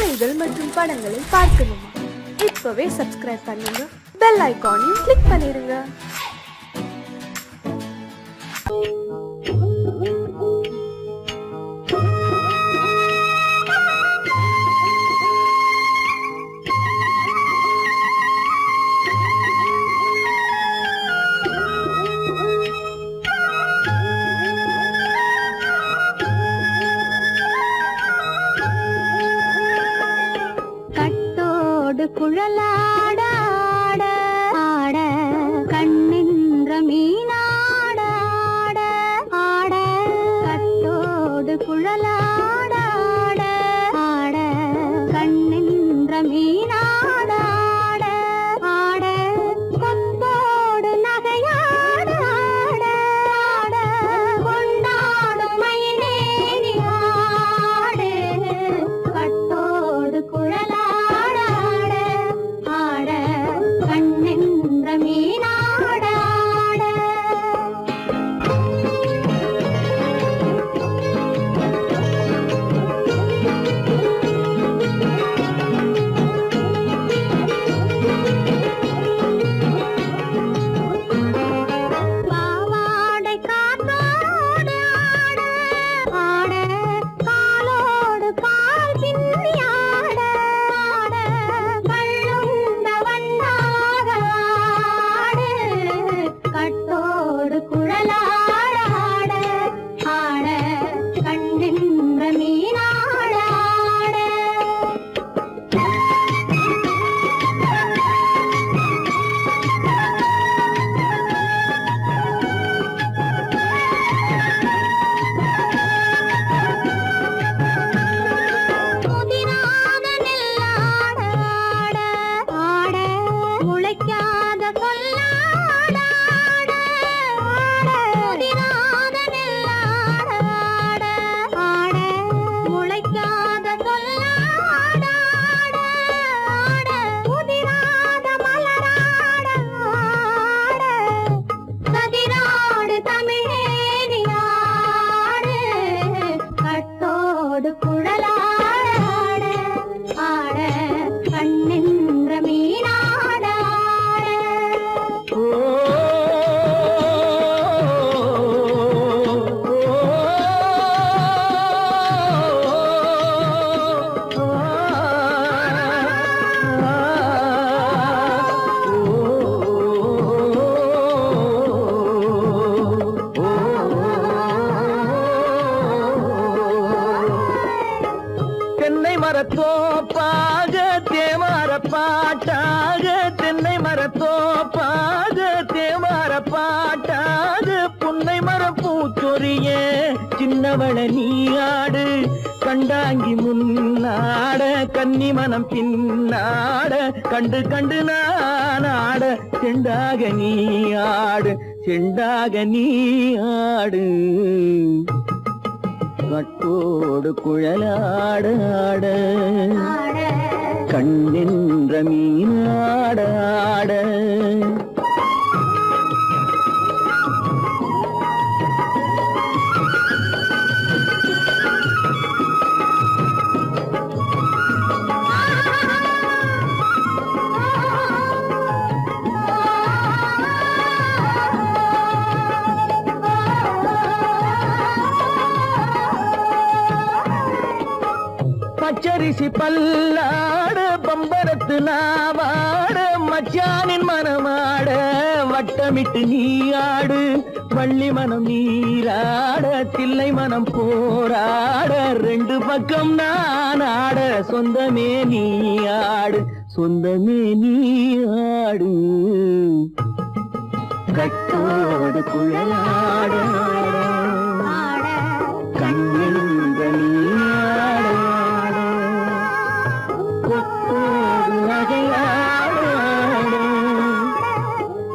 பாடல்கள் மற்றும் படங்களை பார்க்கணுமா? இப்பவே சப்ஸ்கிரைப் பண்ணுங்க, பெல் ஐகானையும் கிளிக் பண்ணிருங்க. குழலாட ஆட ஆட கண்ணின்ற மீனாட ஆட ஆட கட்டோடு குழலாட ஆட ஆட கண்ணின்ற மீனாட ஆட ஆட கொத்தோடு நகையாட ஆட ஆட கொண்டாடும் மயிலேறி ஆடு கட்டோடு குழலாட மரத்தோப்பாக தேமார பாட்டாக தென்னை மரத்தோப்பாக தேமார பாட்டாக புன்னை மரம் பூச்சொரிய சின்னவள நீயாடு கண்டாங்கி முன்னாட கன்னி மனம் பின்னாட கண்டு கண்டு நானாட செண்டாக நீயாடு செண்டாக நீயாடு கட்டோடு குழலாட ஆட கண்ணென்ற மீனாட ஆட பச்சரிசி பல்லாட பம்பரத்து நாவாட மச்சானின் மனமாட வட்டமிட்டு நீயாடு வள்ளி மனம் நீராட தில்லை மனம் போராட ரெண்டு பக்கம் நான் ஆட சொந்தமே நீயாடு சொந்தமே நீயாடு கட்டோடு குழலாட கண்ணென்ற நீயாட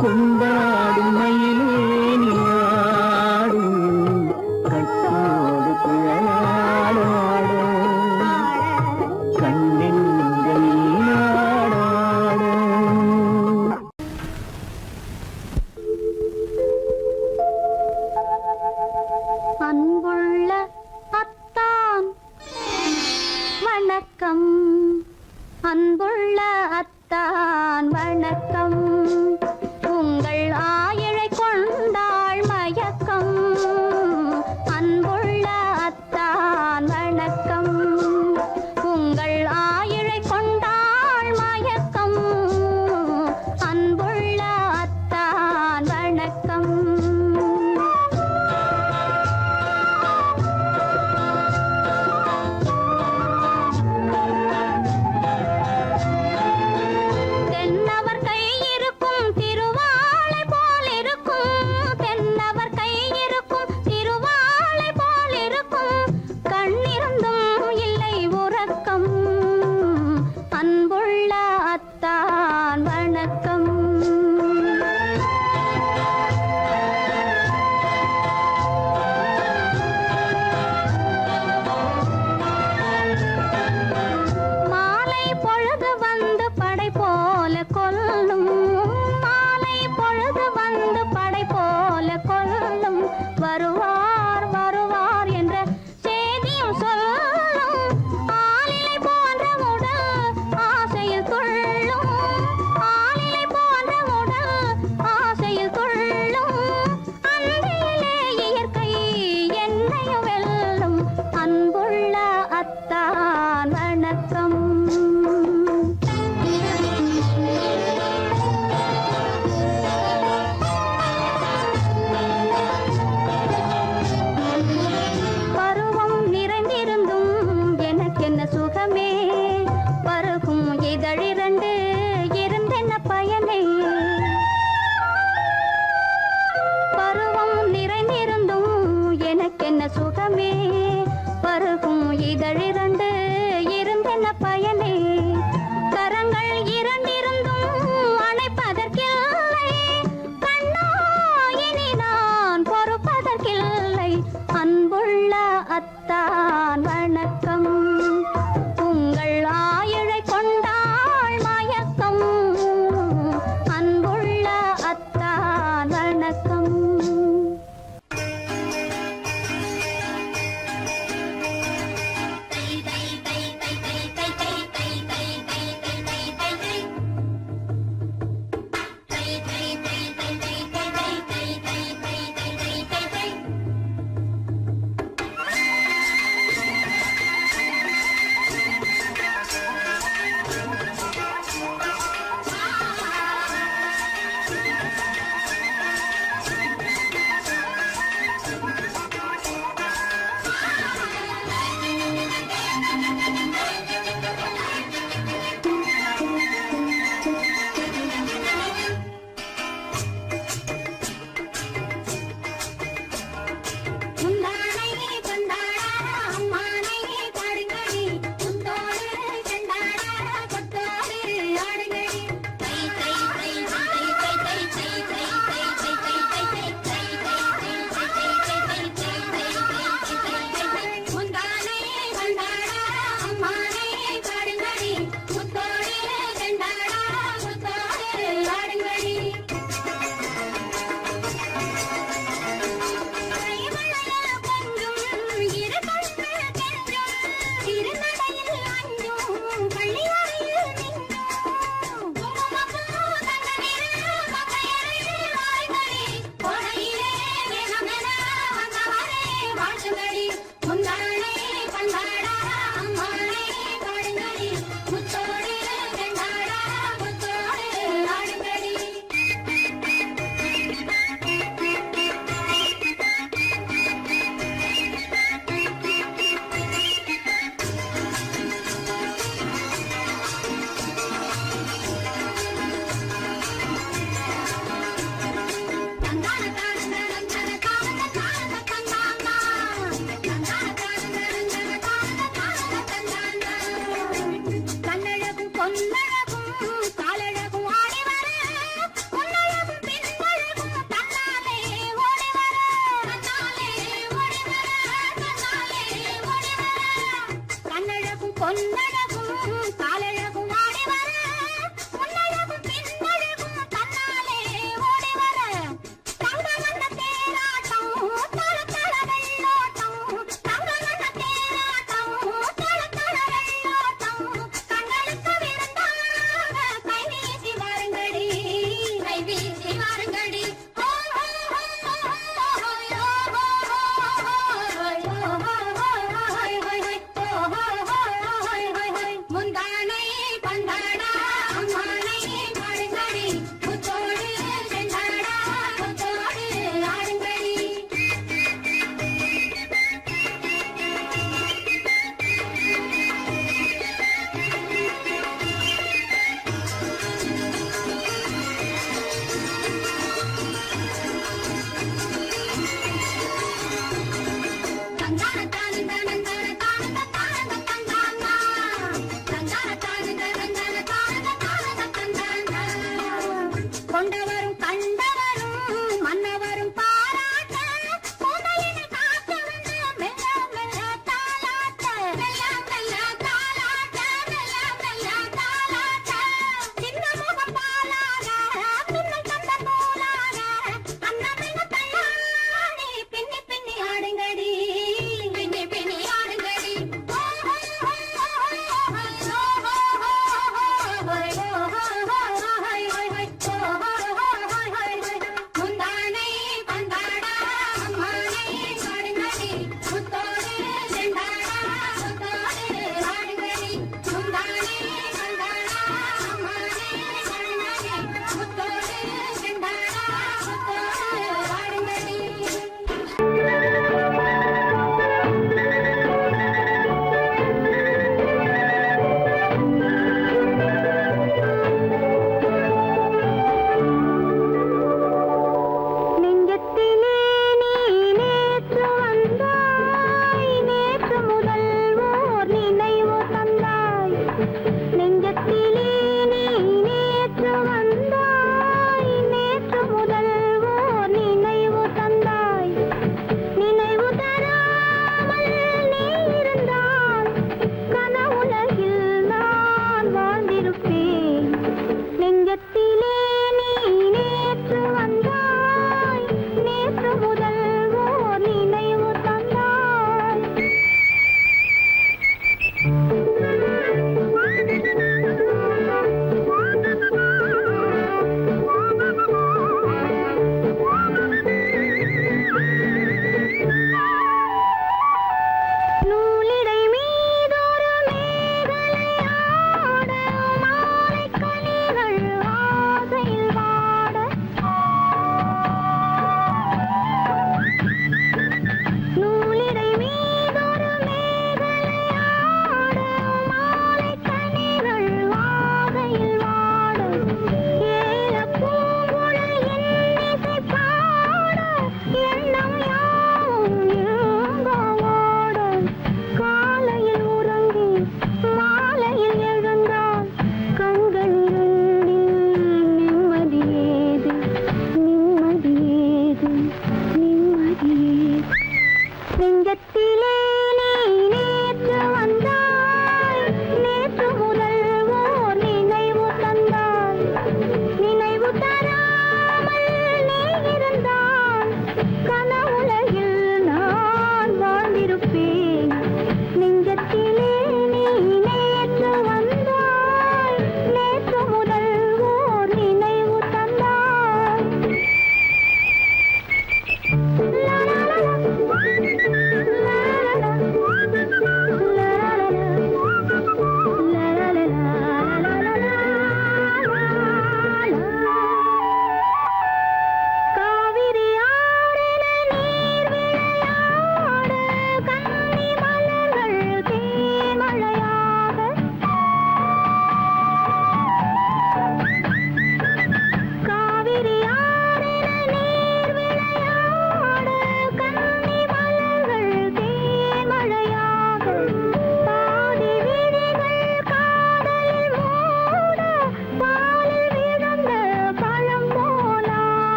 கொண்டாடும் மயிலேனியாடும் கட்டோடு குழலாட கண்ணென்ற நீயாட அன்புள்ள அத்தான் வணக்கம். அன்புள்ள அத்தான் வணக்கம், உங்கள் ஆயிழை கொண்டாள் மயக்கம். அன்புள்ள அத்தான் வணக்கம், உங்கள் ஆயிழை கொண்டாள் மயக்கம். அன்புள்ள அத்தான் வணக்கம். தென்னவர் கை இருக்கும் திருவாளை போல் இருக்கும், தென்னவர் கை இருக்கும் திருவாளை போல் இருக்கும். கண்ணிருந்தும் இல்லை உறக்கம், அன்புள்ள அத்தான் வணக்கம். மாலை பொழுது வந்து படை போல கொல்லும், மாலை பொழுது வந்து படை போல கொல்லும். வருவார் வருவார் என்ற செய்தியும் சொல்லும், ஆளிலை போன்ற உடல் ஆசையில் துள்ளும், ஆளிலை போன்ற உடல் ஆசையில் துள்ளும். அன்பிலே இயற்கை என்னையும் வெல்லும், அன்புள்ள அத்தான் வணக்கம். பருவம் நிறைந்திருந்தும் எனக்கென்ன சுகமே, பருகும் இதழிரண்டு இருந்தென்ன பயனே. பருவம் நிறைந்திருந்தும் எனக்கென்ன சுகமே, பருகும் இதழிரண்டு இருந்தென்ன பயனே. கரங்கள் இரண்டிருந்தும் அணைப்பதற்கில்லை, கண்ணா இனி நான் பொறுப்பதற்கில்லை. அன்புள்ள அத்தான் வணக்கம், உங்கள் ஆயிழை கொண்டாள் மயக்கம். அன்புள்ள அத்தான் வணக்கம்.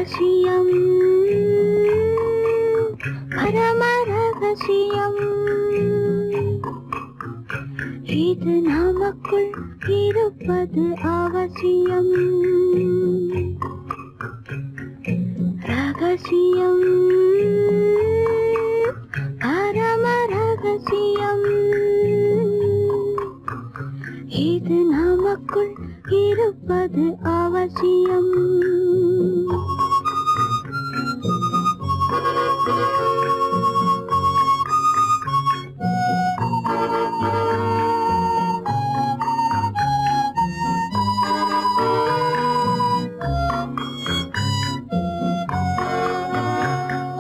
ரகசியம் பரம ரகசியம் இது நமக்குள் இருப்பது அவசியம் ரகசியம் பரம ரகசியம் இது நமக்குள் இருப்பது அவசியம்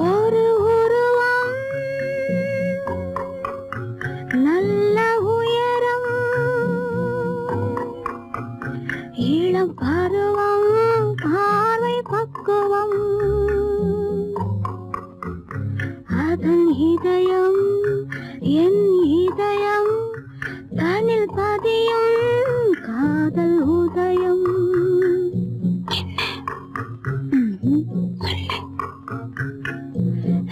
ஒரு உருவம் நல்ல உயரம் இளம் பருவம் பார்வை பக்குவம் அதன் இதயம் என் இதயம் தனில் பதியும் காதல் உதயம்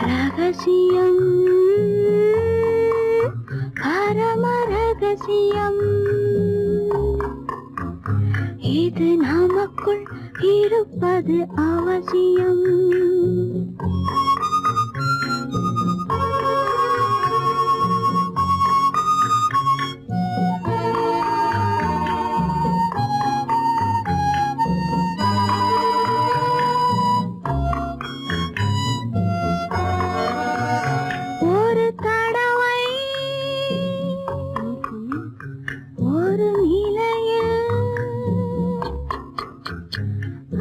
ரகசியம் பரம ரகசியம் இது நமக்குள் இருப்பது அவசியம் ஒரு தடவை ஒரு நிலையில்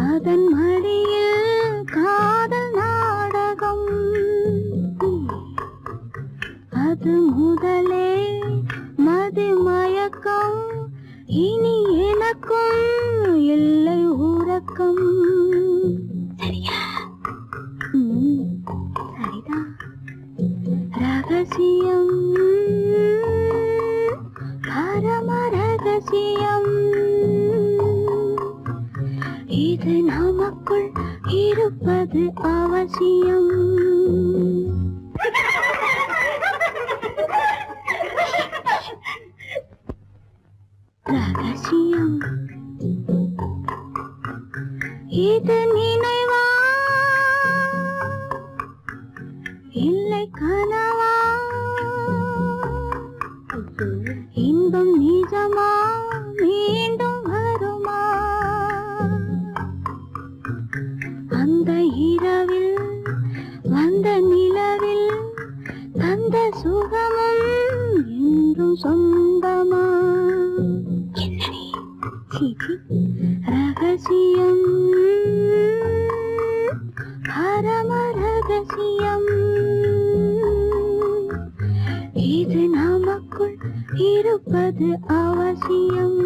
அதன் மடியில் காதல் நாடகம் அது முதலே மது மயக்கம் இனி எனக்கும் இல்லை உறக்கம் சரியா சரிதான் ரகசியம் பரம ரகசியம் இது நமக்குள் இருப்பது அவசியம் ரகசியம் இது நினைவா இல்லை கனவா இன்பம் நிஜமா மீண்டும் வருமா அந்த இரவில் வந்த நிலவில் தந்த சுகமும் என்றும் சொந்தமா ரகசியம் பரம ரகசியம் இது நமக்குள் இருப்பது அவசியம்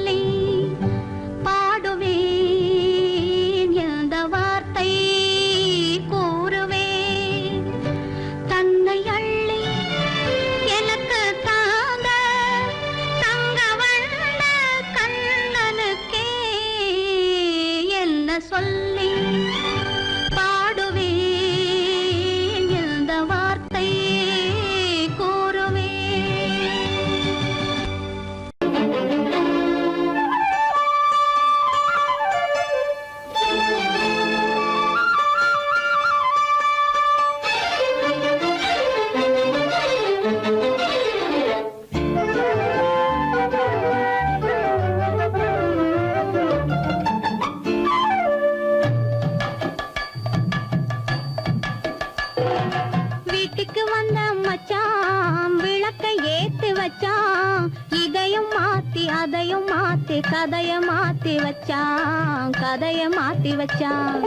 சொல்லி பாடுவேன் எந்த வார்த்தை கூறுவேன் தன்னை அள்ளி எனக்கு தாங்க தங்க வண்ண கண்ணனுக்கே என்ன சொல்லி பாடுவேன் எந்த வார்த்தை கூறுவேன் வீட்டுக்கு வந்த மச்சான் விளக்கை ஏத்தி வச்சான் இதையும் மாத்தி அதையும் மாத்தி கதைய மாத்தி வச்சான் கதைய மாத்தி வச்சான்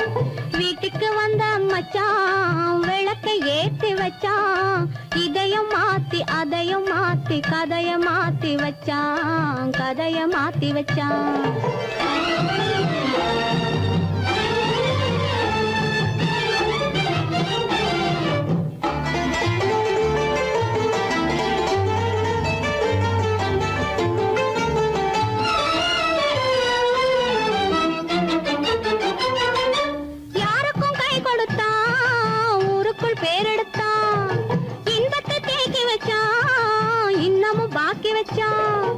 வீட்டுக்கு வந்த மச்சான் விளக்கை ஏத்தி வச்சான் இதையும் மாத்தி அதையும் மாத்தி கதைய மாத்தி வச்சான் கதைய மாத்தி வச்சான் யாருக்கும் கை கொடுத்தான் ஊருக்குள் பேரெடுத்தான் இன்பத்தை தேக்கி வச்சான் இன்னமும் பாக்கி வச்சான்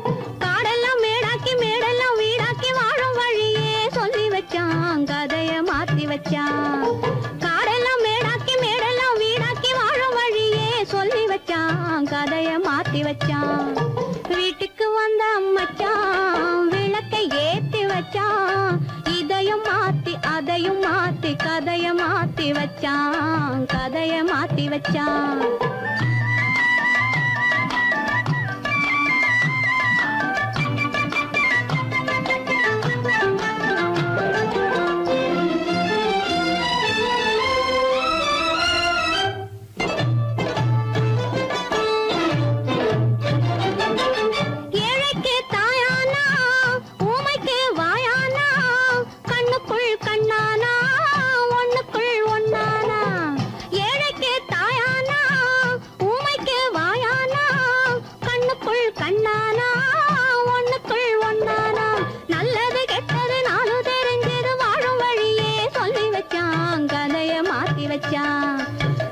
காடெல்லாம் மேடாக்கி மேடெல்லாம் வீடாக்கி வாழும் வழியே சொல்லி வச்சான் கதைய மாத்தி வச்சான் காடெல்லாம் மேடாக்கி மேடெல்லாம் வீடாக்கி வாழும் வழியே சொல்லி வச்சான் கதைய மாத்தி வச்சான் வீட்டுக்கு வந்த மச்சான் விளக்கை ஏத்தி வச்சான் இதையும் மாத்தி அதையும் மாத்தி கதைய மாத்தி வச்சான் கதைய மாத்தி வச்சான் ஏழைக்கு தாயானா ஊமைக்கு வாயானா கண்ணுக்குள் கண்ணானா ஒண்ணுக்குள் ஒண்ணானா ஏழைக்கு தாயானா ஊமைக்கு வாயானா கண்ணுக்குள் கண்ணானா ஒண்ணுக்குள் ஒண்ணானா நல்லது கெட்டது நாலு தெரிஞ்சது வாழும் வழியே சொல்லி வச்சான் கதைய மாத்தி வச்சான்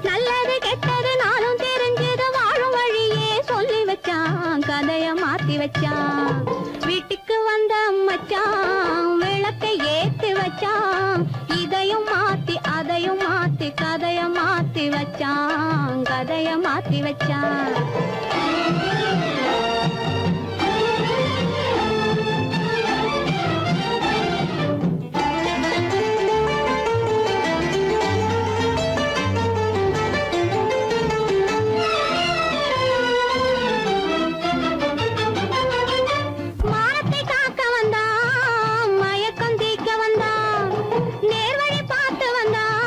நல்லது கெட்டது நாளும் தெரிஞ்சது வாழும் வழியே சொல்லி வச்சான் கதைய மாத்தி வச்சான் வீட்டுக்கு வந்த மச்சான் விளக்கை ஏத்தி வச்சான் இதையும் மாத்தி அதையும் மாத்தி கதைய மாத்தி வச்சான் கதைய மாத்தி வச்சான் மானத்தை காக்க வந்தான் மயக்கம் தீக்க வந்தான் நேர்வழி பார்த்து வந்தான்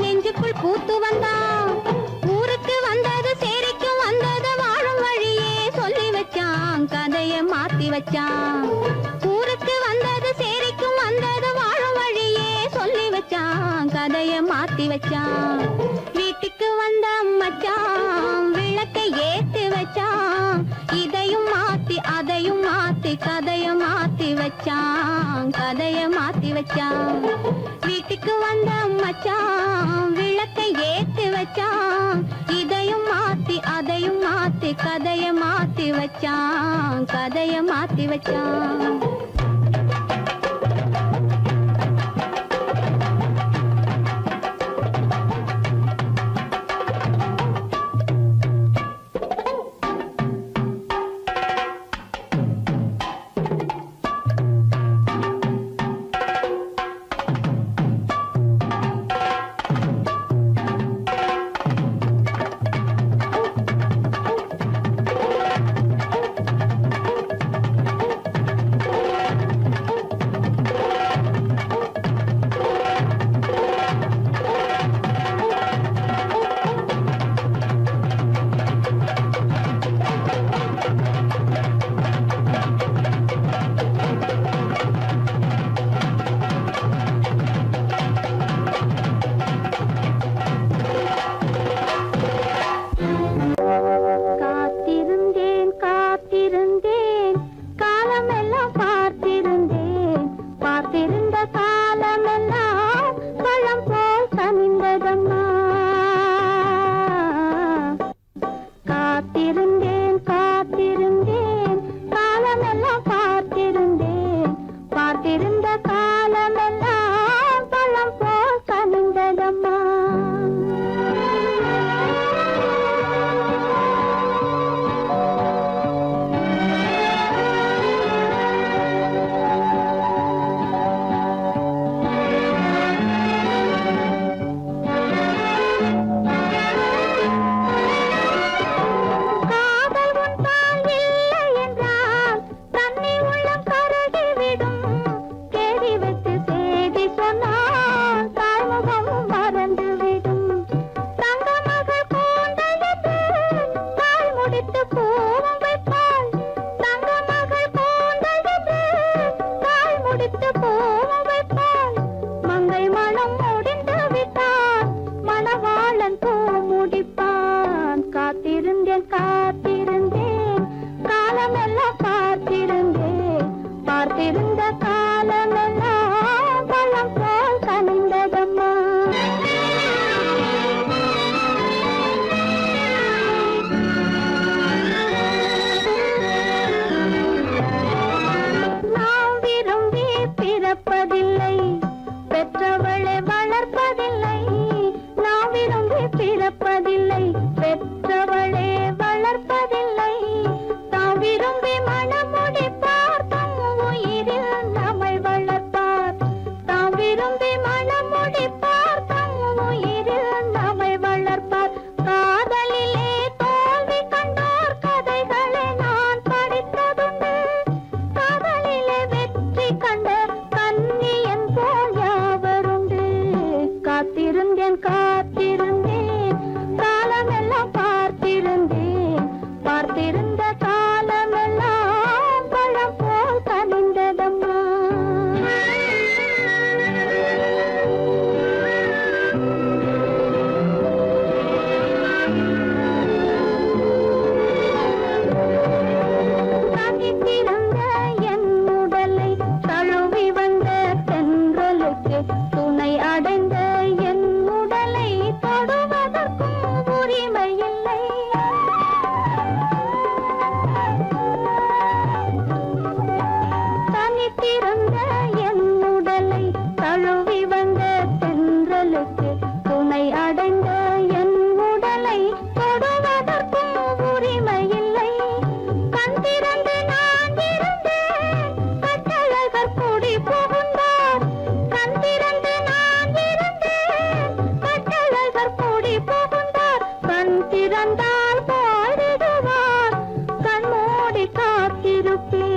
நெஞ்சுக்குள் பூத்து வந்தான் ஊருக்கு வந்தது சேரிக்கும் வந்தது வாழும் வழியே சொல்லி வச்சான் கதைய மாத்தி வச்சான் ஊருக்கு வந்தது சேரிக்கும் வந்தது வாழும் வழியே சொல்லி வச்சான் கதைய மாத்தி வச்சான் வீட்டுக்கு வந்த மச்சான் விளக்கை ஏத்தி வச்சான் இதையும் மாத்தி அதையும் மாத்தி கதைய மாத்தி வச்சான் கதைய மாத்தி வச்சான் வீட்டுக்கு வந்த மச்சான் விளக்கை ஏத்தி வச்சான் இதையும் மாத்தி அதையும் மாத்தி கதைய மாத்தி வச்சான் கதைய மாத்தி வச்சான் வைத்து பூவும் வைப்பாள் மங்கை மனம் முடிந்து விட்டான் மணவாளன் பூ முடிப்பான் காத்திருந்தேன் காத்திருந்தேன் காலமெல்லாம் பார்த்திருந்தேன் பார்த்திருந்த காலமெல்லாம் பழம் போல் கனிந்ததம்மா நாம் விரும்பி பிறப்பதில்லை பெற்றவளை வளர்ப்பதில்லை நாம் விரும்பி பிறப்பதில்லை பெற்றவளே வளர்ப்பதில்லை தாம் விரும்பி மனமுடிப்பார் தம் உயிரில் நம்மை வளர்ப்பார் தாம் விரும்பி மனமுடிப்பார் தம் உயிரில் நம்மை வளர்ப்பார் காதலிலே தோல்வி கண்டோர் கதைகளை நான் படித்ததுண்டு காதலிலே வெற்றி கண்ட கன்னியன் போல் யாவருண்டு காத்திருந்தேன் காத்திருந்தேன் காலமெல்லாம் பார்த்திருந்தேன் பார்த்திருந்த காலமெல்லாம் பழம் போல் கனிந்ததம்மா தனித்திருந்த என் உடலை தழுவி வந்த தென்றலுக்கு துணை அடைந்த என் உடலை தொடுவதற்கும் உரிமை இல்லை தனித்திருந்த என் உடலை தழுவி வந்த தென்றலுக்கு துணை அடைந்த என் உடலை தொடுவதற்கும் உரிமை இல்லை கண் திறந்து நான் இருந்தேன் கட்டழகர் கூடி புகுந்தார் கண் திறந்து நான் இருந்தேன் கட்டழகர் கூடி புகுந்தார் கண் திறந்தால் பாடிடுவார் கண் மூடி காத்திருப்பேன்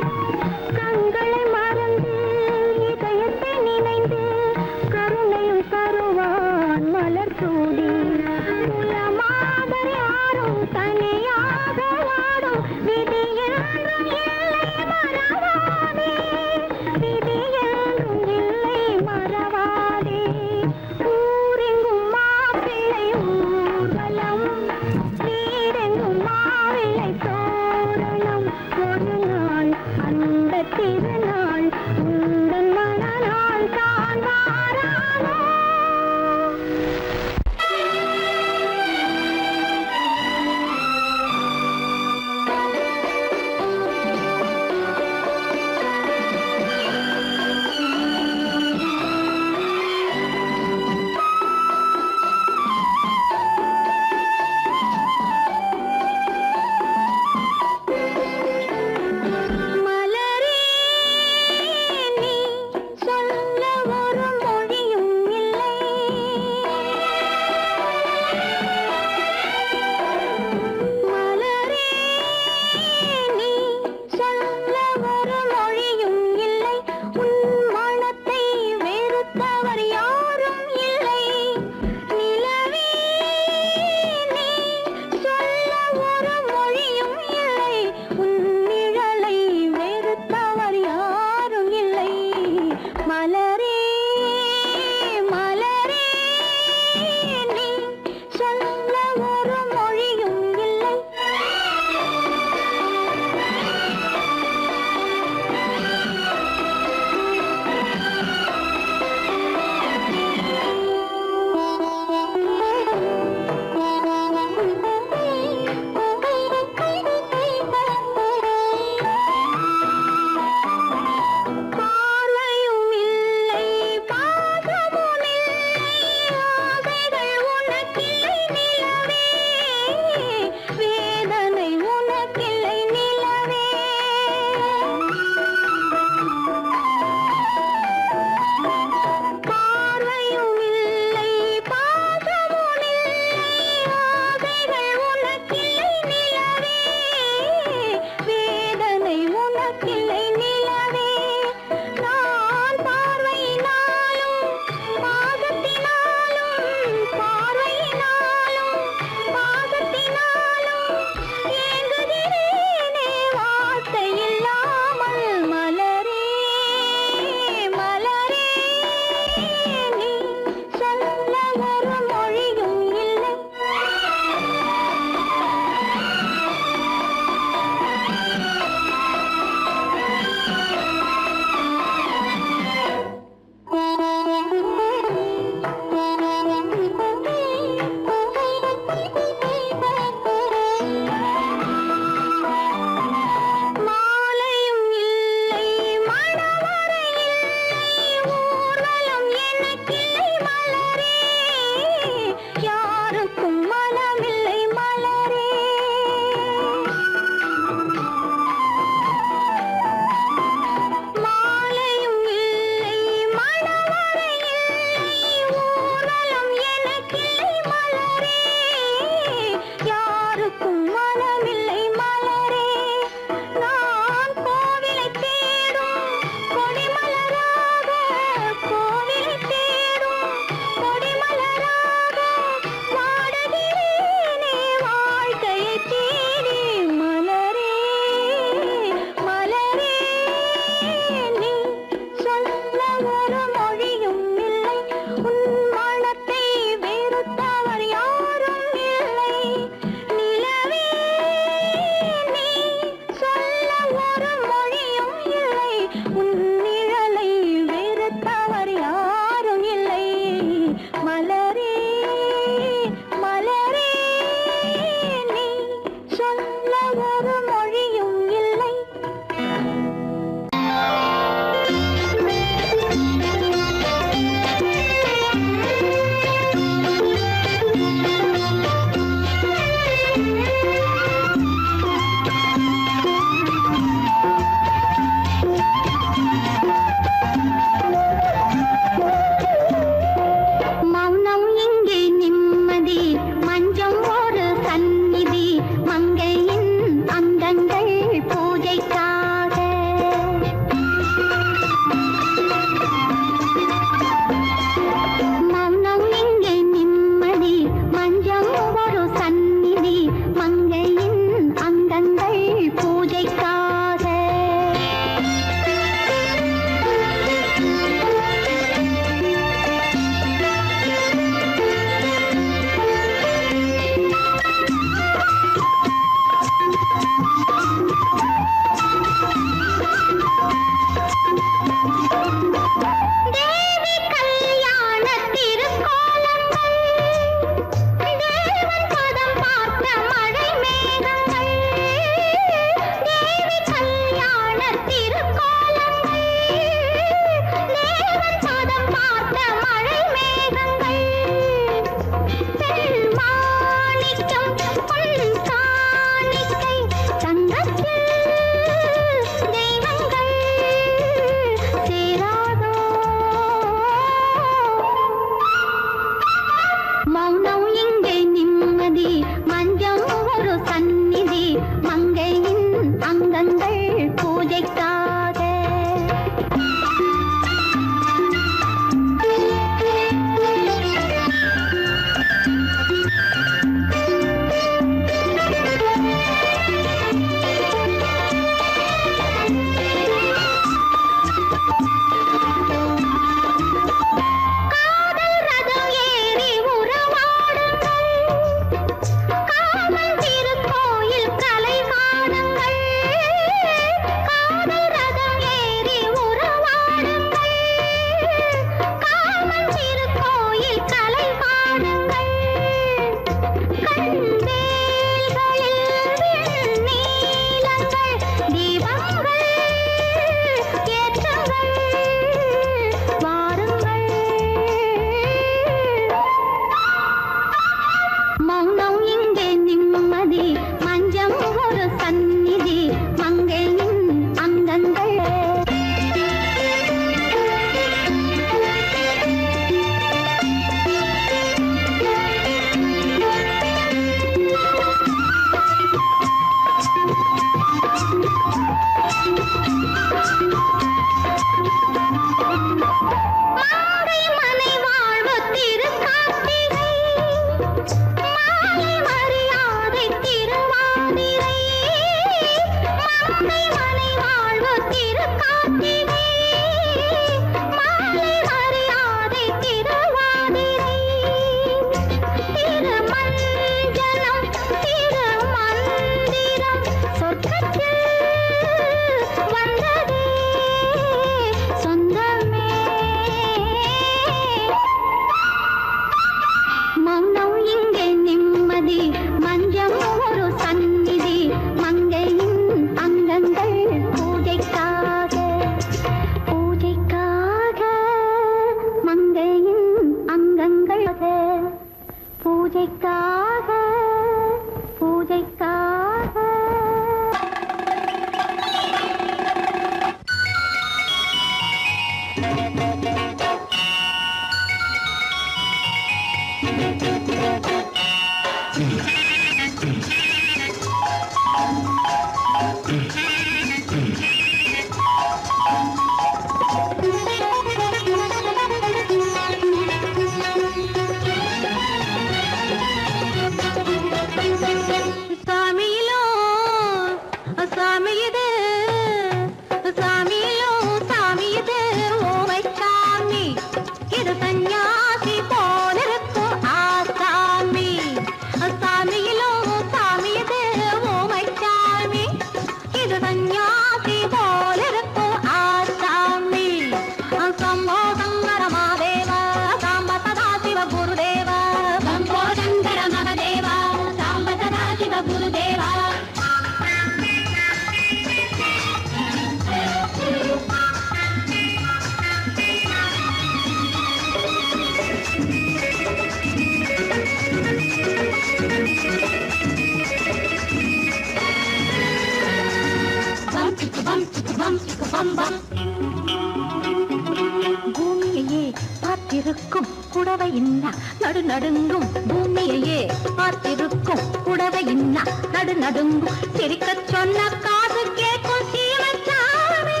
பூமியையே பார்த்திருக்கும் புடவை இன்னா நடு நடுங்கும் பூமியையே பார்த்திருக்கும் புடவை இன்னா நடு நடுங்கும் சிரிக்க சொன்ன காது கேட்கும் சீமச்சாமி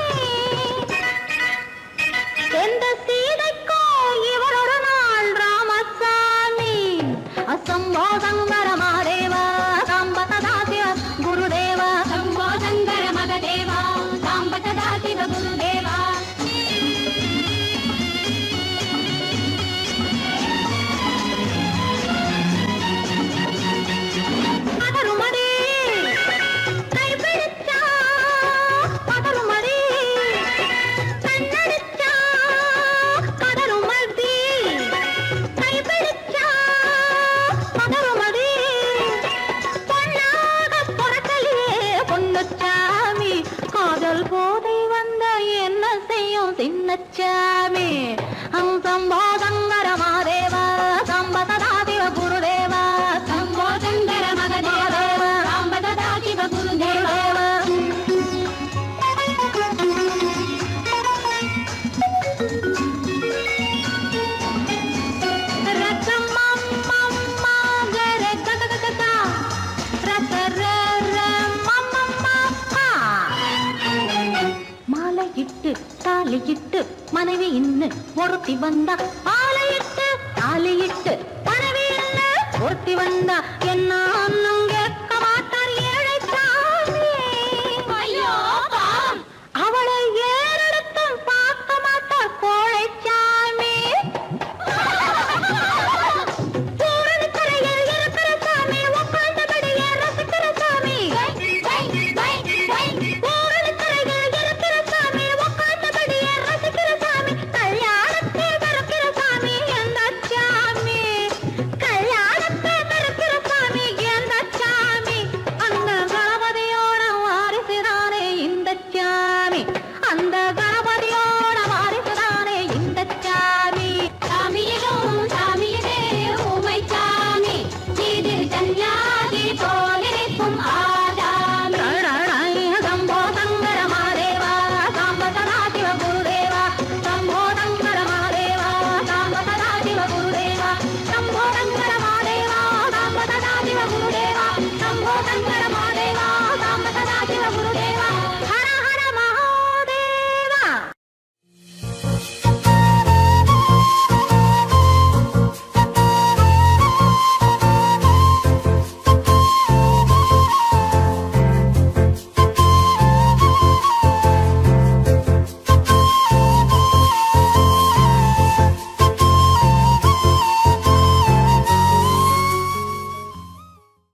எந்த சீதைக்கோ இவர் ஒரு நாள் ராமசாமி அசம்போ சங்கர மகதேவா சாம்பதா சிவ குருதேவா சம்போ சங்கர மகதேவா சாம்பதா சிவ குருதேவா சின்னச்சாமி சம்போ சங்கர மகதேவா சாம்பதா சிவ குருதேவா சம்போ சங்கர மகதேவா சாம்பதா சிவ குருதேவா தாலியிட்டு மனைவி இன்னு ஒருத்தி வந்தா ஆலையிட்டு தாலியிட்டு மனைவி இன்னு ஒருத்தி வந்தா என்ன